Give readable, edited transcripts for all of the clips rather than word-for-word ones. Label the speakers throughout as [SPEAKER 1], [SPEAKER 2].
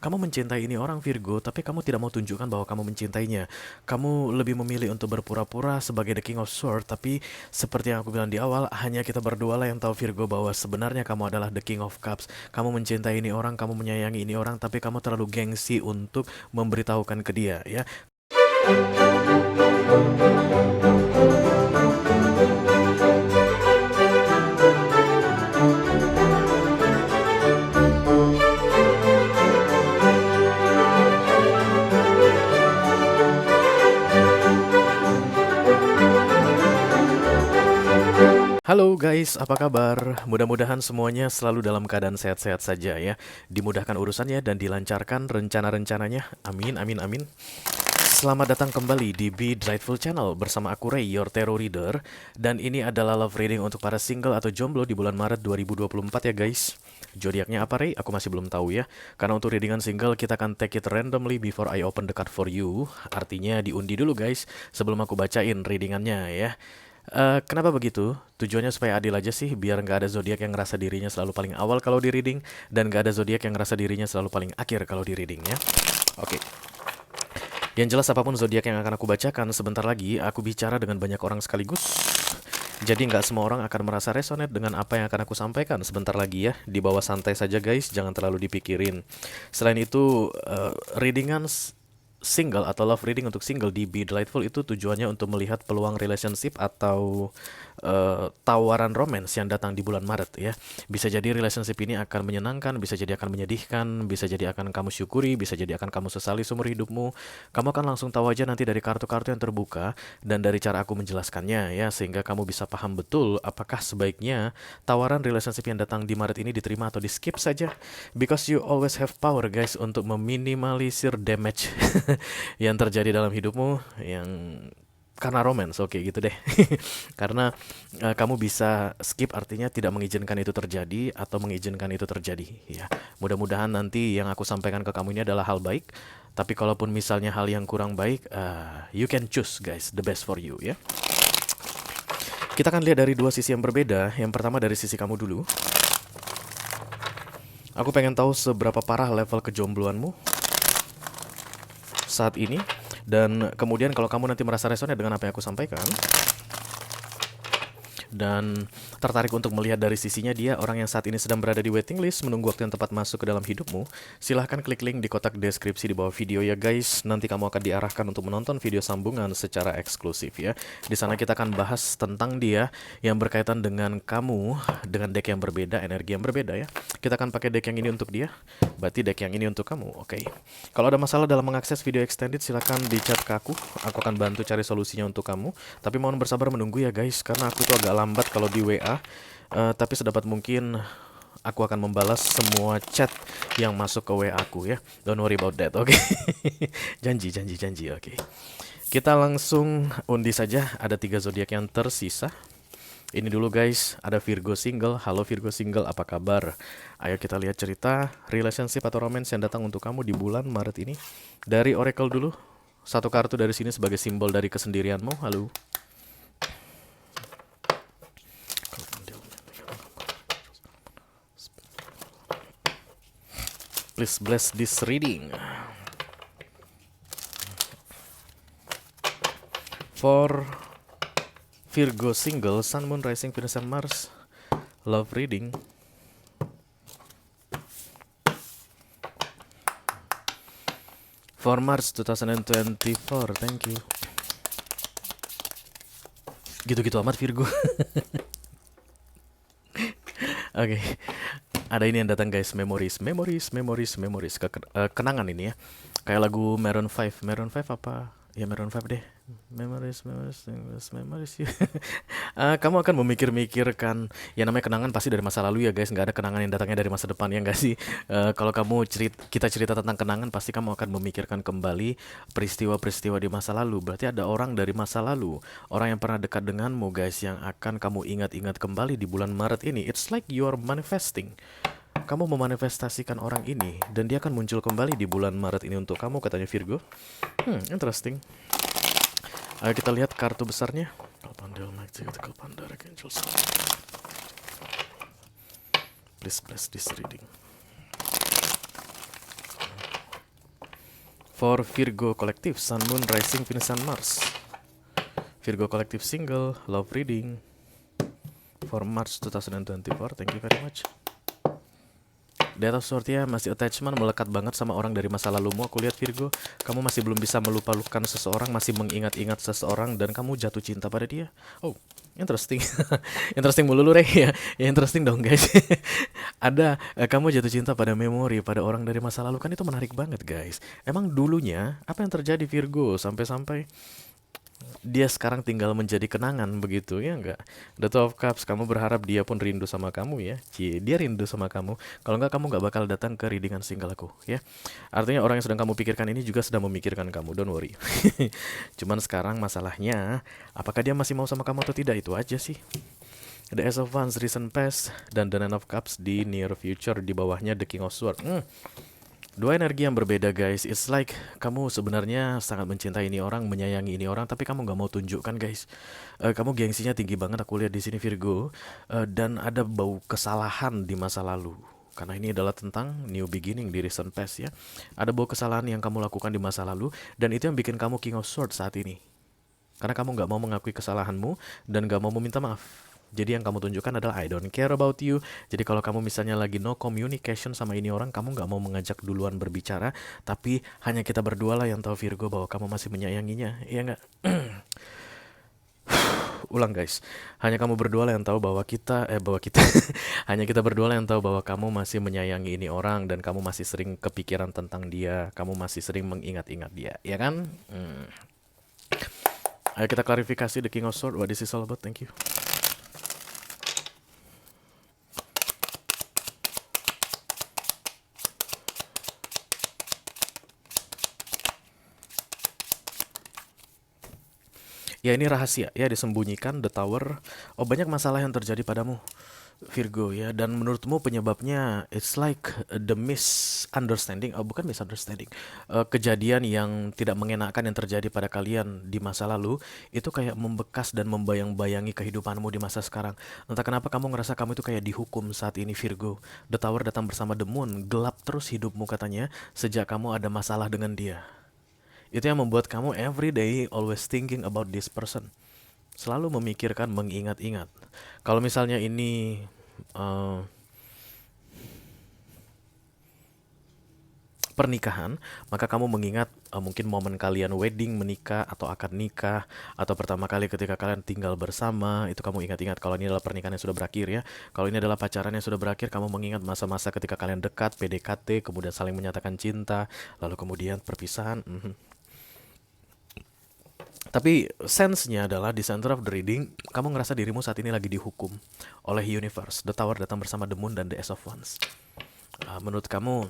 [SPEAKER 1] Kamu mencintai ini orang Virgo, tapi kamu tidak mau tunjukkan bahwa kamu mencintainya. Kamu lebih memilih untuk berpura-pura sebagai the King of Swords, tapi seperti yang aku bilang di awal, hanya kita berdua lah yang tahu Virgo bahwa sebenarnya kamu adalah the King of Cups. Kamu mencintai ini orang, kamu menyayangi ini orang, tapi kamu terlalu gengsi untuk memberitahukan ke dia, ya. Halo guys, apa kabar? Mudah-mudahan semuanya selalu dalam keadaan sehat-sehat saja ya. Dimudahkan urusannya dan dilancarkan rencana-rencananya. Amin, amin, amin. Selamat datang kembali di Be Delightful Channel bersama aku Ray, your tarot reader. Dan ini adalah love reading untuk para single atau jomblo di bulan Maret 2024 ya guys. Zodiaknya apa Ray? Aku masih belum tahu ya. Karena untuk readingan single kita akan take it randomly before I open the card for you. Artinya diundi dulu guys sebelum aku bacain readingannya ya. Kenapa begitu? Tujuannya supaya adil aja sih, biar nggak ada zodiak yang ngerasa dirinya selalu paling awal kalau di reading, dan nggak ada zodiak yang ngerasa dirinya selalu paling akhir kalau di reading ya. Oke. Yang jelas apapun zodiak yang akan aku bacakan, sebentar lagi aku bicara dengan banyak orang sekaligus. Jadi nggak semua orang akan merasa resonate dengan apa yang akan aku sampaikan sebentar lagi ya. Di bawah santai saja guys, jangan terlalu dipikirin. Selain itu, readingan single atau love reading untuk single di Be Delightful itu tujuannya untuk melihat peluang relationship atau tawaran romance yang datang di bulan Maret ya. Bisa jadi relationship ini akan menyenangkan, bisa jadi akan menyedihkan, bisa jadi akan kamu syukuri, bisa jadi akan kamu sesali seumur hidupmu. Kamu akan langsung tahu aja nanti dari kartu-kartu yang terbuka dan dari cara aku menjelaskannya ya, sehingga kamu bisa paham betul apakah sebaiknya tawaran relationship yang datang di Maret ini diterima atau di skip saja. Because you always have power guys untuk meminimalisir damage yang terjadi dalam hidupmu yang karena romance, oke gitu deh. Karena kamu bisa skip artinya tidak mengizinkan itu terjadi atau mengizinkan itu terjadi ya. Mudah-mudahan nanti yang aku sampaikan ke kamu ini adalah hal baik. Tapi kalaupun misalnya hal yang kurang baik, you can choose guys the best for you ya. Kita akan lihat dari dua sisi yang berbeda. Yang pertama dari sisi kamu dulu. Aku pengen tahu seberapa parah level kejombloanmu saat ini. Dan kemudian kalau kamu nanti merasa resonate dengan apa yang aku sampaikan dan tertarik untuk melihat dari sisinya dia orang yang saat ini sedang berada di waiting list menunggu waktu yang tepat masuk ke dalam hidupmu, silahkan klik link di kotak deskripsi di bawah video ya guys. Nanti kamu akan diarahkan untuk menonton video sambungan secara eksklusif ya. Di sana kita akan bahas tentang dia yang berkaitan dengan kamu dengan deck yang berbeda, energi yang berbeda ya. Kita akan pakai deck yang ini untuk dia, berarti deck yang ini untuk kamu. Oke. Kalau ada masalah dalam mengakses video extended silahkan di chat ke aku akan bantu cari solusinya untuk kamu. Tapi mohon bersabar menunggu ya guys, karena aku tuh agak lambat kalau di WA. Tapi sedapat mungkin aku akan membalas semua chat yang masuk ke WA aku ya. Don't worry about that, oke? Janji, oke. Kita langsung undi saja, ada 3 zodiak yang tersisa. Ini dulu guys, ada Virgo single. Halo Virgo single, apa kabar? Ayo kita lihat cerita relationship atau romance yang datang untuk kamu di bulan Maret ini. Dari Oracle dulu, satu kartu dari sini sebagai simbol dari kesendirianmu. Halo. Please bless this reading. For Virgo single, Sun, Moon, Rising, Venus, and Mars, love reading. For March 2024, thank you. Gitu-gitu amat Virgo. Oke. Ada ini yang datang guys, memories. Kenangan ini ya. Kayak lagu Maroon 5. Maroon 5 apa? Ya Maroon 5 deh. Memories. Kamu akan memikir-mikirkan, ya namanya kenangan pasti dari masa lalu ya guys. Nggak ada kenangan yang datangnya dari masa depan ya nggak sih? Kalau kita cerita tentang kenangan, pasti kamu akan memikirkan kembali peristiwa-peristiwa di masa lalu. Berarti ada orang dari masa lalu, orang yang pernah dekat denganmu guys, yang akan kamu ingat-ingat kembali di bulan Maret ini. It's like you are manifesting. Kamu memanifestasikan orang ini dan dia akan muncul kembali di bulan Maret ini untuk kamu, katanya Virgo. Interesting. Ayo kita lihat kartu besarnya. Please bless this reading. For Virgo Collective, Sun, Moon, Rising, Venus, and Mars. Virgo Collective single, love reading for March 2024. Thank you very much. Death of Swords ya, masih attachment, melekat banget sama orang dari masa lalumu. Aku lihat Virgo, kamu masih belum bisa melupakan seseorang, masih mengingat-ingat seseorang, dan kamu jatuh cinta pada dia. Oh, interesting. Interesting mulu lu, Rey. Ya, interesting dong guys. Ada, kamu jatuh cinta pada memori, pada orang dari masa lalu. Kan itu menarik banget guys. Emang dulunya, apa yang terjadi Virgo, sampai-sampai dia sekarang tinggal menjadi kenangan begitu ya enggak? The Two of Cups, kamu berharap dia pun rindu sama kamu ya. Dia rindu sama kamu. Kalau enggak, kamu enggak bakal datang ke readingan single aku ya. Artinya orang yang sedang kamu pikirkan ini juga sedang memikirkan kamu, don't worry. Cuman sekarang masalahnya, apakah dia masih mau sama kamu atau tidak, itu aja sih. The Ace of Wands, recent past, dan The Nine of Cups di near future, di bawahnya The King of Swords. Dua energi yang berbeda guys. It's like kamu sebenarnya sangat mencintai ini orang, menyayangi ini orang, tapi kamu nggak mau tunjukkan guys. Kamu gengsinya tinggi banget, aku lihat di sini Virgo. Dan ada bau kesalahan di masa lalu. Karena ini adalah tentang new beginning di recent past ya. Ada bau kesalahan yang kamu lakukan di masa lalu, dan itu yang bikin kamu King of Swords saat ini. Karena kamu nggak mau mengakui kesalahanmu dan nggak mau meminta maaf. Jadi yang kamu tunjukkan adalah I don't care about you. Jadi kalau kamu misalnya lagi no communication sama ini orang, kamu nggak mau mengajak duluan berbicara, tapi hanya kita berdua lah yang tahu Virgo bahwa kamu masih menyayanginya, iya nggak? Ulang guys, hanya kamu berdua lah yang tahu bahwa kita hanya kita berdua lah yang tahu bahwa kamu masih menyayangi ini orang, dan kamu masih sering kepikiran tentang dia, kamu masih sering mengingat-ingat dia, ya kan? Ayo kita klarifikasi The King of Swords, what this is all about. Thank you. Ya ini rahasia ya, disembunyikan, the tower. Oh, banyak masalah yang terjadi padamu Virgo ya, dan menurutmu penyebabnya it's like the misunderstanding, bukan misunderstanding, kejadian yang tidak mengenakan yang terjadi pada kalian di masa lalu itu kayak membekas dan membayang-bayangi kehidupanmu di masa sekarang. Entah kenapa kamu ngerasa kamu itu kayak dihukum saat ini Virgo. The Tower datang bersama the Moon, gelap terus hidupmu katanya sejak kamu ada masalah dengan dia. Itu yang membuat kamu every day always thinking about this person. Selalu memikirkan, mengingat-ingat. Kalau misalnya ini pernikahan, maka kamu mengingat mungkin momen kalian wedding, menikah, atau akad nikah, atau pertama kali ketika kalian tinggal bersama, itu kamu ingat-ingat. Kalau ini adalah pernikahan yang sudah berakhir ya. Kalau ini adalah pacaran yang sudah berakhir, kamu mengingat masa-masa ketika kalian dekat, PDKT, kemudian saling menyatakan cinta, lalu kemudian perpisahan. Tapi sense-nya adalah di center of the reading, kamu ngerasa dirimu saat ini lagi dihukum oleh universe. The Tower datang bersama the Moon dan the Ace of Wands. Menurut kamu,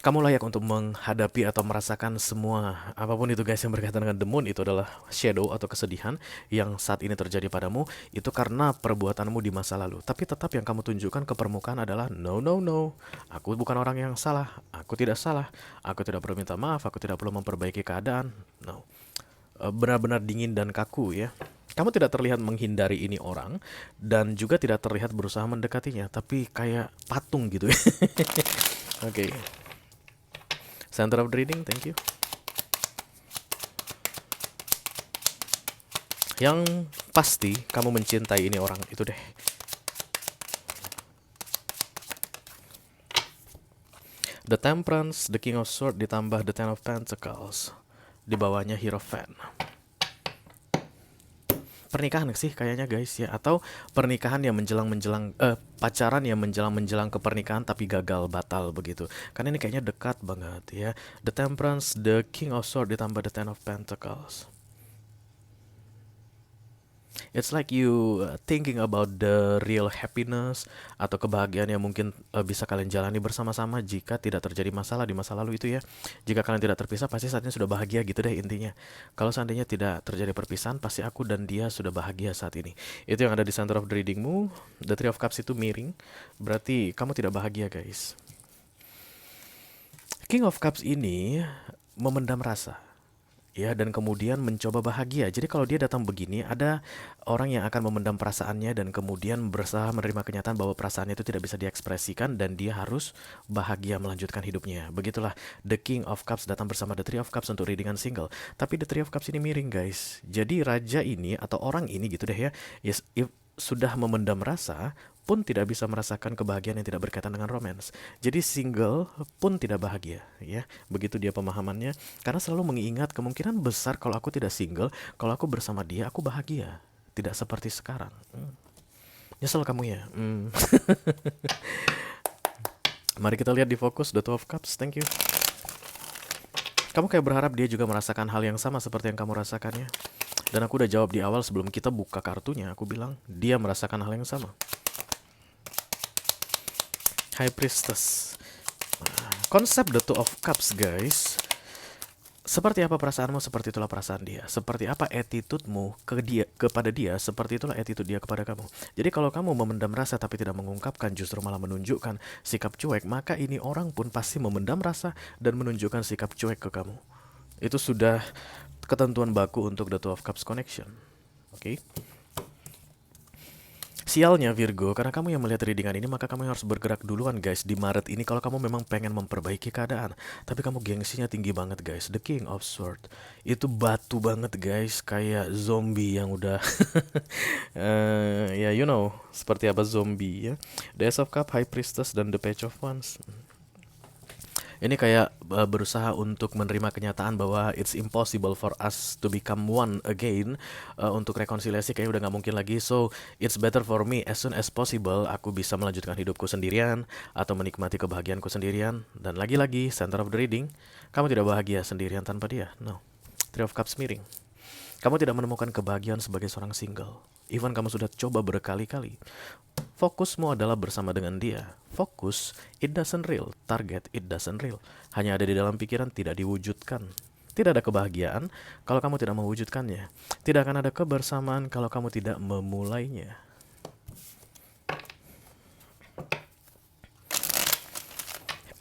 [SPEAKER 1] kamu layak untuk menghadapi atau merasakan semua apapun itu guys yang berkaitan dengan the Moon. Itu adalah shadow atau kesedihan yang saat ini terjadi padamu. Itu karena perbuatanmu di masa lalu. Tapi tetap yang kamu tunjukkan ke permukaan adalah no, no, no. Aku bukan orang yang salah. Aku tidak salah. Aku tidak perlu minta maaf. Aku tidak perlu memperbaiki keadaan. No. Benar-benar dingin dan kaku ya. Kamu tidak terlihat menghindari ini orang, dan juga tidak terlihat berusaha mendekatinya, tapi kayak patung gitu ya. Oke. Center of the reading, thank you. Yang pasti kamu mencintai ini orang, itu deh. The Temperance, the King of Swords ditambah the Ten of Pentacles. Di bawahnya Hierophant. Pernikahan sih kayaknya guys ya, atau pernikahan yang menjelang-menjelang pacaran yang menjelang-menjelang ke pernikahan tapi gagal, batal begitu. Karena ini kayaknya dekat banget ya. The Temperance, the King of Swords ditambah the Ten of Pentacles. It's like you thinking about the real happiness atau kebahagiaan yang mungkin bisa kalian jalani bersama-sama jika tidak terjadi masalah di masa lalu itu ya. Jika kalian tidak terpisah, pasti saat ini sudah bahagia gitu deh intinya. Kalau seandainya tidak terjadi perpisahan, pasti aku dan dia sudah bahagia saat ini. Itu yang ada di center of the readingmu. The Three of Cups itu miring, berarti kamu tidak bahagia guys. King of Cups ini memendam rasa. ya, dan kemudian mencoba bahagia. Jadi kalau dia datang begini, ada orang yang akan memendam perasaannya dan kemudian berusaha menerima kenyataan bahwa perasaannya itu tidak bisa diekspresikan dan dia harus bahagia melanjutkan hidupnya. Begitulah The King of Cups datang bersama The Three of Cups untuk readingan single. Tapi The Three of Cups ini miring, guys. Jadi raja ini atau orang ini gitu deh ya, yes, sudah memendam rasa pun tidak bisa merasakan kebahagiaan yang tidak berkaitan dengan romance. Jadi single pun tidak bahagia, ya. Begitu dia pemahamannya, karena selalu mengingat kemungkinan besar kalau aku tidak single, kalau aku bersama dia aku bahagia. Tidak seperti sekarang. Nyesel kamu ya. Mari kita lihat di fokus The Two of Cups. Thank you. Kamu kayak berharap dia juga merasakan hal yang sama seperti yang kamu rasakannya. Dan aku udah jawab di awal sebelum kita buka kartunya. Aku bilang dia merasakan hal yang sama. High Priestess. Konsep The Two of Cups, guys. Seperti apa perasaanmu, seperti itulah perasaan dia. Seperti apa attitude-mu kepada dia, seperti itulah attitude dia kepada kamu. Jadi kalau kamu memendam rasa tapi tidak mengungkapkan, justru malah menunjukkan sikap cuek, maka ini orang pun pasti memendam rasa dan menunjukkan sikap cuek ke kamu. Itu sudah ketentuan baku untuk The Two of Cups connection. Oke? Sialnya Virgo, karena kamu yang melihat readingan ini, maka kamu yang harus bergerak duluan, guys, di Maret ini kalau kamu memang pengen memperbaiki keadaan. Tapi kamu gengsinya tinggi banget, guys. The King of Swords itu batu banget, guys, kayak zombie yang udah ya, you know, seperti apa zombie ya. The Ace of Cup, High Priestess, dan The Page of Wands. Ini kayak berusaha untuk menerima kenyataan bahwa it's impossible for us to become one again. Untuk rekonsiliasi kayaknya udah gak mungkin lagi. So it's better for me as soon as possible aku bisa melanjutkan hidupku sendirian atau menikmati kebahagiaanku sendirian. Dan lagi-lagi center of the reading, kamu tidak bahagia sendirian tanpa dia. No. Three of Cups miring. Kamu tidak menemukan kebahagiaan sebagai seorang single. Even kamu sudah coba berkali-kali. Fokusmu adalah bersama dengan dia. Fokus, it doesn't real. Target, it doesn't real. Hanya ada di dalam pikiran, tidak diwujudkan. Tidak ada kebahagiaan kalau kamu tidak mewujudkannya. Tidak akan ada kebersamaan kalau kamu tidak memulainya.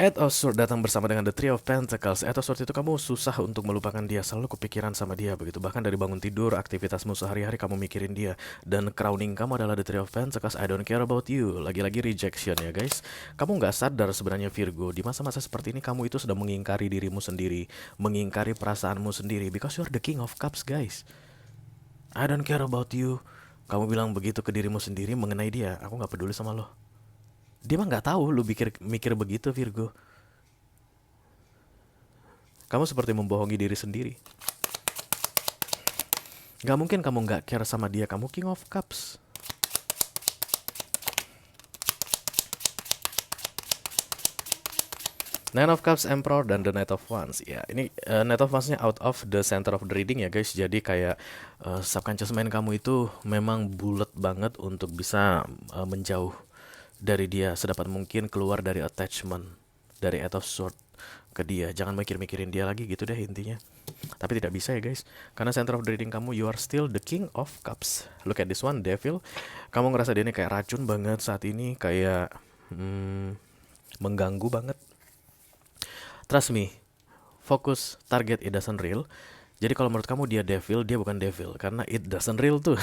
[SPEAKER 1] Eight of Swords datang bersama dengan The Three of Pentacles. Eight of Swords itu kamu susah untuk melupakan dia, selalu kepikiran sama dia begitu. Bahkan dari bangun tidur, aktivitasmu sehari-hari kamu mikirin dia. Dan crowning kamu adalah The Three of Pentacles. I don't care about you. Lagi-lagi rejection ya, guys. Kamu nggak sadar sebenarnya Virgo, di masa-masa seperti ini kamu itu sudah mengingkari dirimu sendiri, mengingkari perasaanmu sendiri. Because you're the King of Cups, guys. I don't care about you. Kamu bilang begitu ke dirimu sendiri mengenai dia. Aku nggak peduli sama lo. Dia mah nggak tahu lu mikir begitu, Virgo. Kamu seperti membohongi diri sendiri. Gak mungkin kamu nggak care sama dia. Kamu King of Cups. Nine of Cups, Emperor, dan The Knight of Wands. Ya, ini Knight of Wands-nya out of the center of the reading ya, guys. Jadi kayak subconscious mind kamu itu memang bulat banget untuk bisa menjauh dari dia sedapat mungkin, keluar dari attachment dari Eight of Swords ke dia. Jangan mikirin dia lagi gitu deh intinya. Tapi tidak bisa ya, guys. Karena center of the reading kamu, you are still the King of Cups. Look at this one, Devil. Kamu ngerasa dia ini kayak racun banget saat ini, kayak mengganggu banget. Trust me, fokus, target, it doesn't real. Jadi kalau menurut kamu dia devil, dia bukan devil, karena it doesn't real tuh.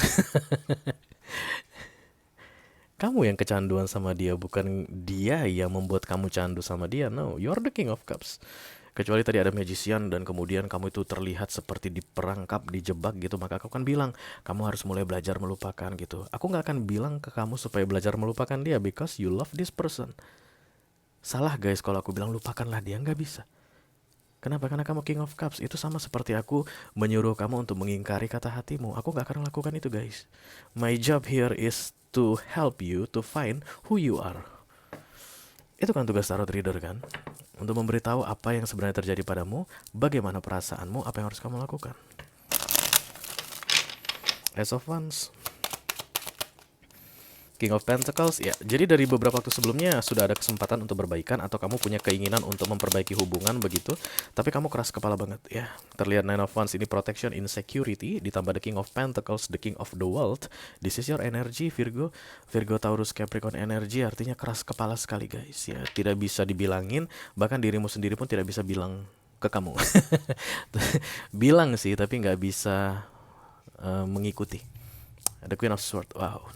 [SPEAKER 1] Kamu yang kecanduan sama dia, bukan dia yang membuat kamu candu sama dia. No, you're the King of Cups. Kecuali tadi ada magician dan kemudian kamu itu terlihat seperti diperangkap, dijebak gitu, maka aku akan bilang, kamu harus mulai belajar melupakan gitu. Aku gak akan bilang ke kamu supaya belajar melupakan dia, because you love this person. Salah, guys, kalau aku bilang lupakanlah dia, gak bisa. Kenapa? Karena kamu King of Cups. Itu sama seperti aku menyuruh kamu untuk mengingkari kata hatimu. Aku gak akan lakukan itu, guys. My job here is to help you to find who you are. Itu kan tugas tarot reader kan? Untuk memberitahu apa yang sebenarnya terjadi padamu, bagaimana perasaanmu, apa yang harus kamu lakukan. Ace of Wands, King of Pentacles, ya. Jadi dari beberapa waktu sebelumnya sudah ada kesempatan untuk berbaikan atau kamu punya keinginan untuk memperbaiki hubungan begitu, tapi kamu keras kepala banget ya. Terlihat Nine of Wands ini protection, insecurity, ditambah the King of Pentacles, the King of the World. This is your energy, Virgo. Virgo, Taurus, Capricorn energy artinya keras kepala sekali, guys ya. Tidak bisa dibilangin, bahkan dirimu sendiri pun tidak bisa bilang ke kamu. Bilang sih, tapi nggak bisa mengikuti. Ada Queen of Swords. Wow.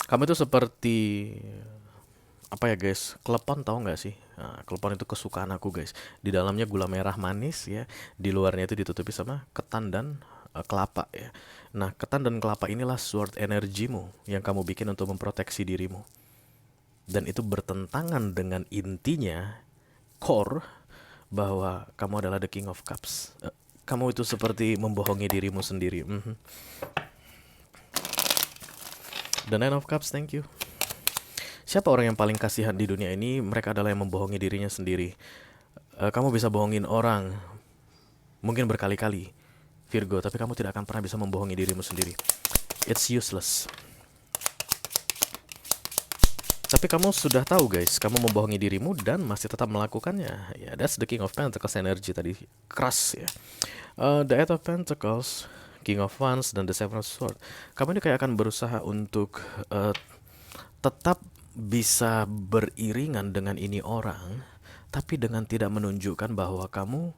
[SPEAKER 1] Kamu itu seperti apa ya guys? Klepon tahu nggak sih? Nah, klepon itu kesukaan aku guys. Di dalamnya gula merah manis ya. Di luarnya itu ditutupi sama ketan dan kelapa ya. Nah, ketan dan kelapa inilah sword energimu yang kamu bikin untuk memproteksi dirimu. Dan itu bertentangan dengan intinya core bahwa kamu adalah the King of Cups. Kamu itu seperti membohongi dirimu sendiri. The Nine of Cups, thank you. Siapa orang yang paling kasihan di dunia ini? Mereka adalah yang membohongi dirinya sendiri. Kamu bisa bohongin orang mungkin berkali-kali, Virgo, tapi kamu tidak akan pernah bisa membohongi dirimu sendiri. It's useless. Tapi kamu sudah tahu guys, kamu membohongi dirimu dan masih tetap melakukannya. Ya, that's the King of Pentacles energy tadi. Keras ya. The Eight of Pentacles, King of Wands, dan the Seven of Swords. Kamu ini kayak akan berusaha untuk tetap bisa beriringan dengan ini orang, tapi dengan tidak menunjukkan bahwa kamu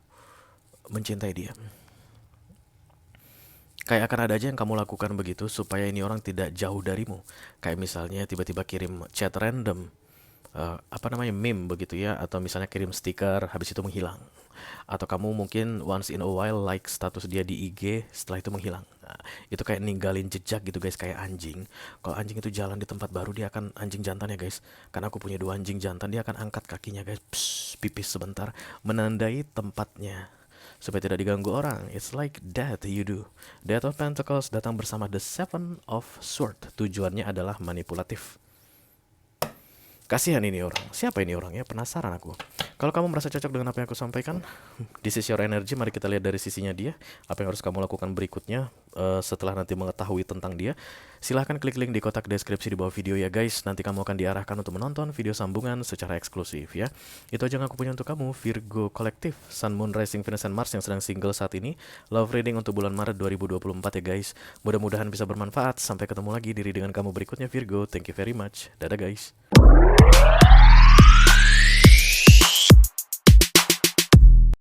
[SPEAKER 1] mencintai dia. Kayak akan ada aja yang kamu lakukan begitu supaya ini orang tidak jauh darimu. Kayak misalnya tiba-tiba kirim chat random, meme begitu ya, atau misalnya kirim stiker habis itu menghilang. Atau kamu mungkin once in a while like status dia di IG, setelah itu menghilang. Nah, itu kayak ninggalin jejak gitu guys, kayak anjing. Kalau anjing itu jalan di tempat baru, dia akan, anjing jantan ya guys, karena aku punya 2 anjing jantan, dia akan angkat kakinya guys, pipis sebentar, menandai tempatnya supaya tidak diganggu orang. It's like that you do. Death of Pentacles datang bersama the Seven of Swords. Tujuannya adalah manipulatif. Kasihan ini orang. Siapa ini orangnya? Penasaran aku. Kalau kamu merasa cocok dengan apa yang aku sampaikan, this is your energy. Mari kita lihat dari sisinya dia. Apa yang harus kamu lakukan berikutnya setelah nanti mengetahui tentang dia. Silahkan klik link di kotak deskripsi di bawah video ya guys. Nanti kamu akan diarahkan untuk menonton video sambungan secara eksklusif ya. Itu aja yang aku punya untuk kamu, Virgo Kolektif, Sun, Moon, Rising, Venus, and Mars yang sedang single saat ini. Love reading untuk bulan Maret 2024 ya guys. Mudah-mudahan bisa bermanfaat. Sampai ketemu lagi di readingan kamu berikutnya Virgo. Thank you very much. Dadah guys.